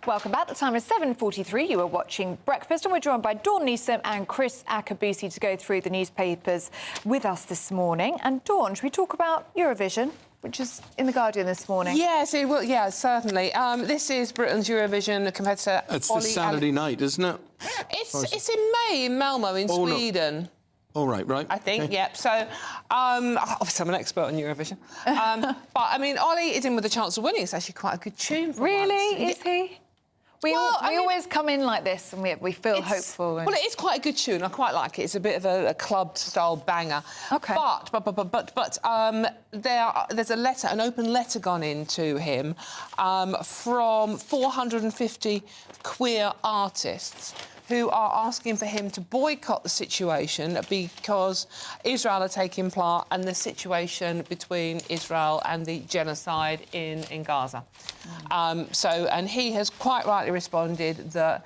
Welcome back. The time is 7:43. You are watching Breakfast and we're joined by Dawn Newsom and Chris Akabusi to go through the newspapers with us this morning. And Dawn, should we talk about Eurovision, which is in The Guardian this morning? Yes, it will. Yeah, certainly. This is Britain's Eurovision competitor. It's the Saturday night, isn't it? It's in May in Malmo in Sweden. No. Oh, right. I think, okay. yep. So, obviously I'm an expert on Eurovision. But, I mean, Ollie is in with a chance of winning. It's actually quite a good tune for Really? once. Is he? We always come in like this and we feel hopeful. Well, it is quite a good tune. I quite like it. It's a bit of a club-style banger. OK. But there's a letter, an open letter gone in to him from 450 queer artists who are asking for him to boycott the situation because Israel are taking part in the situation between Israel and the genocide in Gaza. And he has quite rightly responded that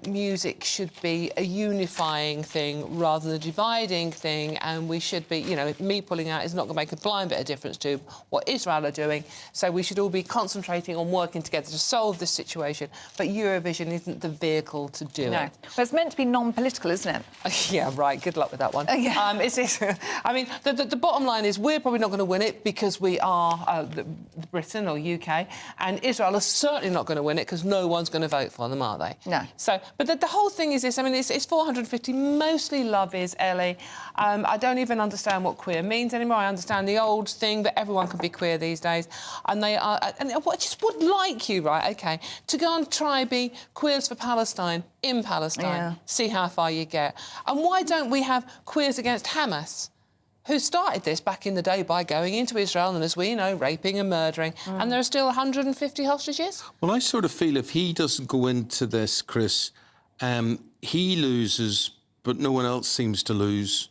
music should be a unifying thing rather than a dividing thing, and we should be, you know, me pulling out is not going to make a blind bit of difference to what Israel are doing, so we should all be concentrating on working together to solve this situation, but Eurovision isn't the vehicle to do it. Well, it's meant to be non-political, isn't it? Yeah, right, good luck with that one. Yeah. I mean, the bottom line is we're probably not going to win it because we are Britain or UK, and Israel are certainly not going to win it because no one's going to vote for them, are they? No. So, but the whole thing is this. I mean, it's 450. Mostly love is Ellie. I don't even understand what queer means anymore. I understand the old thing that everyone can be queer these days, and they are. And I just would like you, right? OK, to go and try be queers for Palestine in Palestine. Yeah. See how far you get. And why don't we have queers against Hamas, who started this back in the day by going into Israel and, as we know, raping and murdering, and there are still 150 hostages? Well, I sort of feel if he doesn't go into this, Chris, he loses, but no one else seems to lose.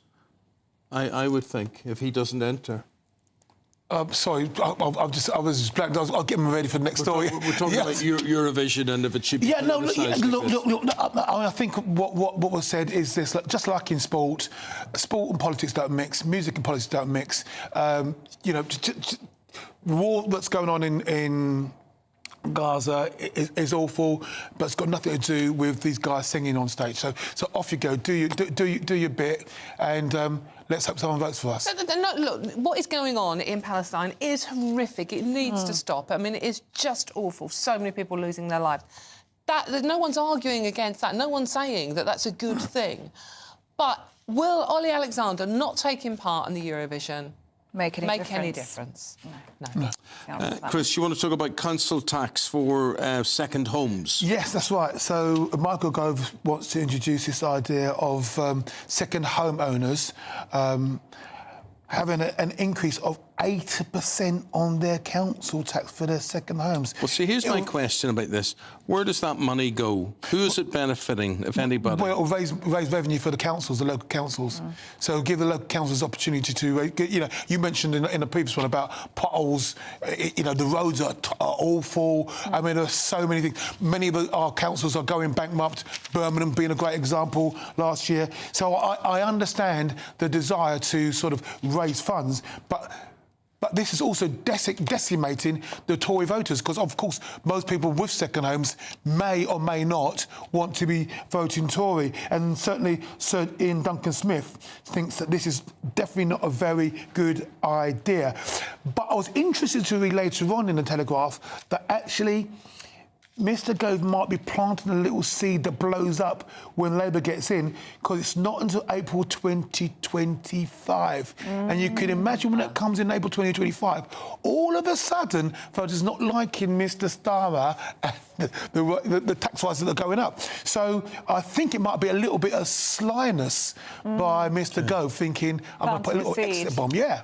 I would think, if he doesn't enter. Sorry, I was just blanked. I'll get him ready for the next story. We're talking about Eurovision and if it should be... Yeah, look, I think what was said is this, just like in sport and politics don't mix, music and politics don't mix. You know, war that's going on in Gaza is awful, but it's got nothing to do with these guys singing on stage. So off you go, do your bit, and let's hope someone votes for us. No, look, what is going on in Palestine is horrific. It needs to stop. I mean, it is just awful. So many people losing their lives. No one's arguing against that. No one's saying that that's a good thing. But will Ollie Alexander not taking part in the Eurovision make any difference? No. Chris, you want to talk about council tax for second homes? Yes, that's right. So Michael Gove wants to introduce this idea of second home owners having an increase of 80% on their council tax for their second homes. Well, see, here's my question about this. Where does that money go? Who is it benefiting, if anybody? Well, it'll raise revenue for the councils, the local councils. So give the local councils opportunity to, you know, you mentioned in the previous one about potholes. You know, the roads are awful. I mean, there are so many things. Many of our councils are going bankrupt, Birmingham being a great example last year. So I understand the desire to sort of raise funds, but this is also decimating the Tory voters because, of course, most people with second homes may or may not want to be voting Tory. And certainly Sir Ian Duncan-Smith thinks that this is definitely not a very good idea. But I was interested to read later on in the Telegraph that actually Mr Gove might be planting a little seed that blows up when Labour gets in, because it's not until April 2025. And you can imagine when it comes in April 2025, all of a sudden, voters not liking Mr Starmer and the tax rises that are going up. So I think it might be a little bit of slyness by Mr Gove, thinking, I'm going to put a little exit bomb. Yeah.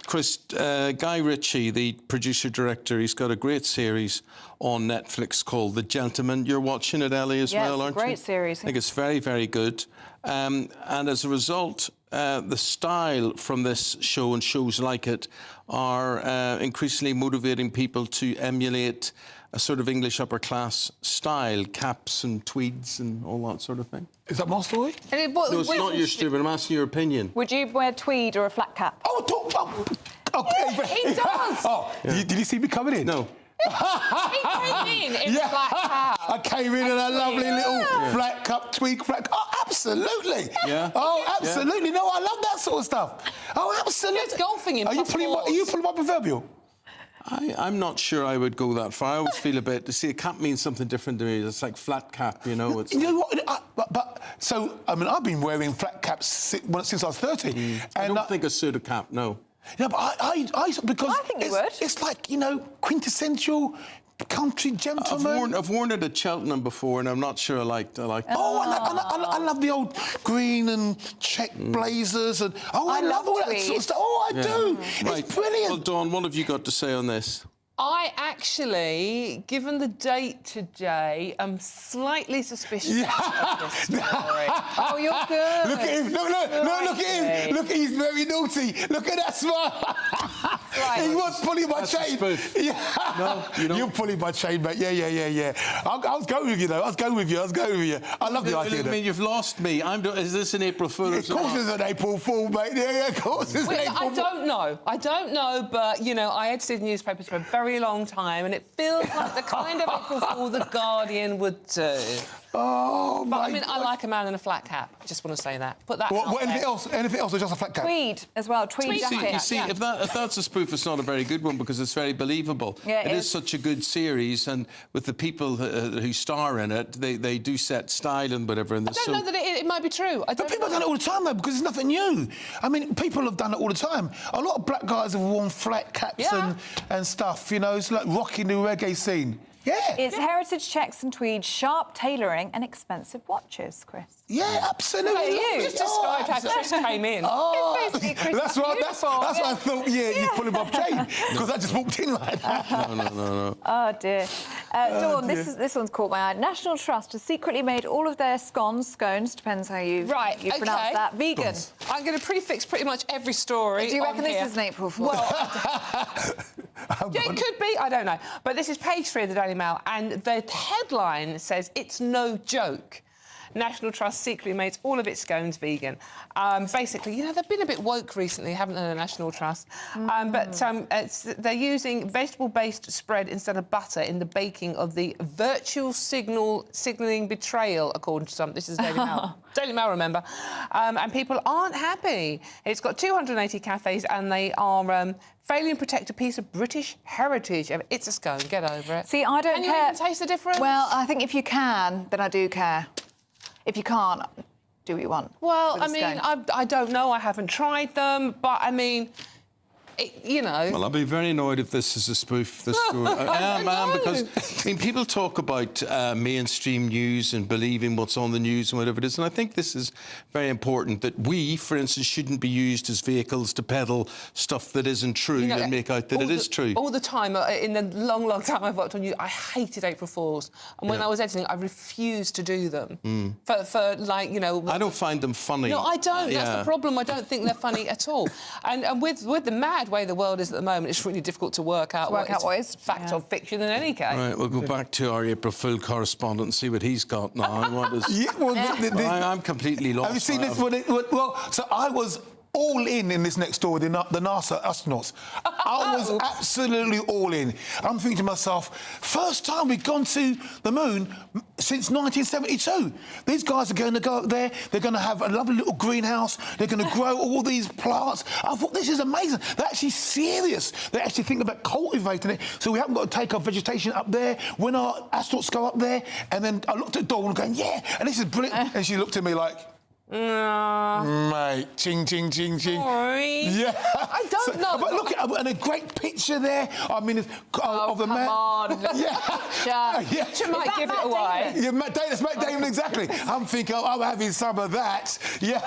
Chris, Guy Ritchie, the producer-director, he's got a great series on Netflix called The Gentleman. You're watching it, Ellie, as well, aren't you? Great series. I think it's very, very good. And as a result, the style from this show and shows like it are increasingly motivating people to emulate a sort of English upper-class style, caps and tweeds and all that sort of thing. Is that my story? No, it's not your stupid. I'm asking your opinion. Would you wear tweed or a flat cap? Okay. He does! Did you see me coming in? No. He came in a flat cap. I came in in a lovely little flat cup, tweed flat. Oh, absolutely. Yeah. Oh, absolutely. No, I love that sort of stuff. Oh, absolutely. It's golfing in Are you pulling my proverbial? I'm not sure I would go that far. I always feel a bit... See, a cap means something different to me. It's like flat cap, you know. It's You know what? So, I mean, I've been wearing flat caps since I was 30. I don't think a pseudo cap, no. Yeah, but because I think you would. It's like, you know, quintessential country gentleman. I've worn it at Cheltenham before, and I'm not sure I liked it. Oh, I love the old green and check blazers, and I love all that sort of stuff. Oh, I do. Right. It's brilliant. Well, Dawn, what have you got to say on this? I actually, given the date today, am slightly suspicious of this story. Oh, you're good. Look at him! Look at him! Look, he's very naughty. Look at that smile. Right. He was pulling my chain. Yeah. No, you don't. You're pulling my chain, mate. Yeah. I was going with you, though. I was going with you. I love the idea. I mean, you've lost me. Is this an April Fool? Of course it's an April Fool, mate. Yeah, of course it's an April Fool. I don't know, but, you know, I edited newspapers for a very long time, and it feels like the kind of April Fool The Guardian would do. Oh, But, I mean, I like a man in a flat cap. I just want to say that. Put that out anything there. else? Anything else or just a flat cap? Tweed as well, tweed jacket. You see, if that's a spoof, it's not a very good one because it's very believable. Yeah, it is such a good series, and with the people who star in it, they do set style and whatever. And I don't know that it might be true. But people have done it all the time, though, because it's nothing new. I mean, people have done it all the time. A lot of black guys have worn flat caps and stuff, you know. It's like rocking the reggae scene. Yeah. It's heritage checks and tweed, sharp tailoring and expensive watches, Chris. Yeah, absolutely. Look at you. Just described how Chris came in. Oh, It's basically Chris. that's right. That's what I thought. Yeah, you pulling my chain because I just walked in like that. No. Oh dear. Dawn, this one's caught my eye. National Trust has secretly made all of their scones, depends how you pronounce that, vegan. I'm going to prefix pretty much every story. Do you reckon on this here. is an April Fool? Well, yeah, it could be. I don't know. But this is page 3 of the Daily Mail, and the headline says it's no joke. National Trust secretly makes all of its scones vegan. Basically, you know, they've been a bit woke recently, haven't they, the National Trust? They're using vegetable-based spread instead of butter in the baking of the virtual signalling betrayal, according to some. This is Daily Mail. Daily Mail, remember. And people aren't happy. It's got 280 cafes, and they are failing to protect a piece of British heritage. It's a scone. Get over it. See, I don't Can care. you even taste the difference? Well, I think if you can, then I do care. If you can't, do what you want. Well, I with a mean, scone. I don't know. I haven't tried them, but I mean, you know. Well, I'll be very annoyed if this is a spoof, this story. I am, because, I mean, people talk about mainstream news and believing what's on the news and whatever it is, and I think this is very important, that we, for instance, shouldn't be used as vehicles to peddle stuff that isn't true and make out that it is true. All the time, in the long, long time I've worked on news, I hated April Fools. And when I was editing, I refused to do them. For like, you know... I don't find them funny. No, I don't. That's the problem. I don't think they're funny at all. And with the mad way the world is at the moment, it's really difficult to work out what is fact or fiction in any case. Right, we'll go back to our April Fool correspondent and see what he's got now. What is... Yeah, well, I'm completely lost. Have you seen this? Well, so I was all in this next story, the NASA astronauts. I was absolutely all in. I'm thinking to myself, first time we've gone to the moon since 1972. These guys are going to go up there, they're going to have a lovely little greenhouse, they're going to grow all these plants. I thought, this is amazing. They're actually serious. They actually think about cultivating it, so we haven't got to take our vegetation up there when our astronauts go up there. And then I looked at Dawn going, yeah, and this is brilliant. And she looked at me like, mate, ching, ching, ching, ching. Sorry. Yeah. I don't know. But look, and a great picture there. I mean, of the man. Come on. Yeah. You might give it away. Yeah, that's Matt Damon, exactly. I'm thinking, I'm having some of that. Yeah.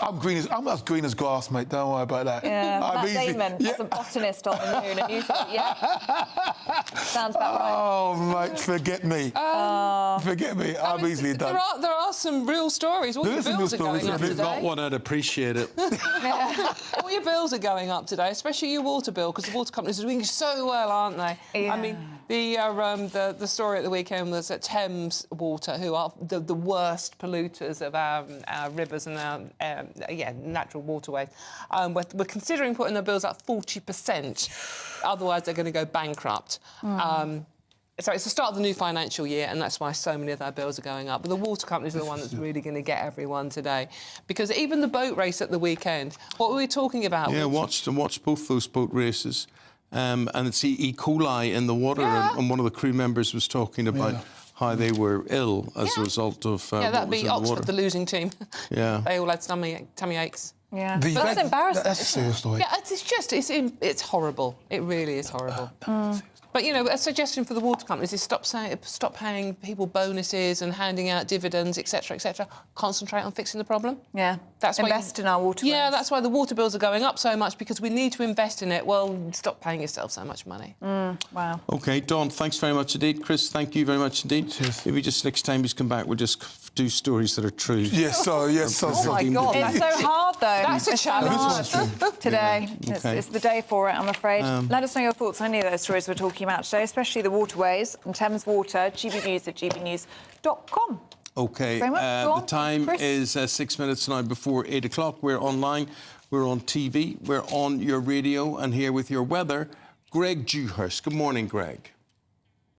I'm as green as grass, mate. Don't worry about that. Yeah, Matt Damon was a botanist on the moon, and you thought, yeah, sounds about right. Oh, mate, forget me. Forget me. I'm easily done. There are some real stories. All your bills are going up If you've got today. one, I'd appreciate it. All your bills are going up today, especially your water bill, because the water companies are doing so well, aren't they? Yeah. I mean, the story at the weekend was at Thames Water, who are the worst polluters of our rivers and our natural waterways. We're considering putting the bills up 40%. Otherwise, they're going to go bankrupt. So it's the start of the new financial year, and that's why so many of our bills are going up. But the water companies are the one that's really going to get everyone today. Because even the boat race at the weekend, what were we talking about? Yeah, watched both those boat races. And it's E. coli in the water, and one of the crew members was talking about how they were ill as a result of that'd be Oxford, the losing team. Yeah. They all had tummy aches. Yeah, but that's embarrassing. That's a serious story. Yeah, it's horrible. It really is horrible. But, you know, a suggestion for the water companies is stop paying people bonuses and handing out dividends, etc., etc. Concentrate on fixing the problem. Yeah, that's invest in our waterways. Yeah, that's why the water bills are going up so much, because we need to invest in it. Well, stop paying yourself so much money. Wow. OK, Dawn, thanks very much indeed. Chris, thank you very much indeed. Cheers. Maybe just next time he's come back, we'll just do stories that are true. Yes, sir. Oh, my God. It's so hard, though. That's a challenge. Today. Yeah. Okay. It's the day for it, I'm afraid. Let us know your thoughts on any of those stories we're talking about today, especially the waterways and Thames Water. gbnews@gbnews.com. OK, Very much. the time is 6 minutes now before 8 o'clock. We're online, we're on TV, we're on your radio, and here with your weather, Greg Dewhurst. Good morning, Greg.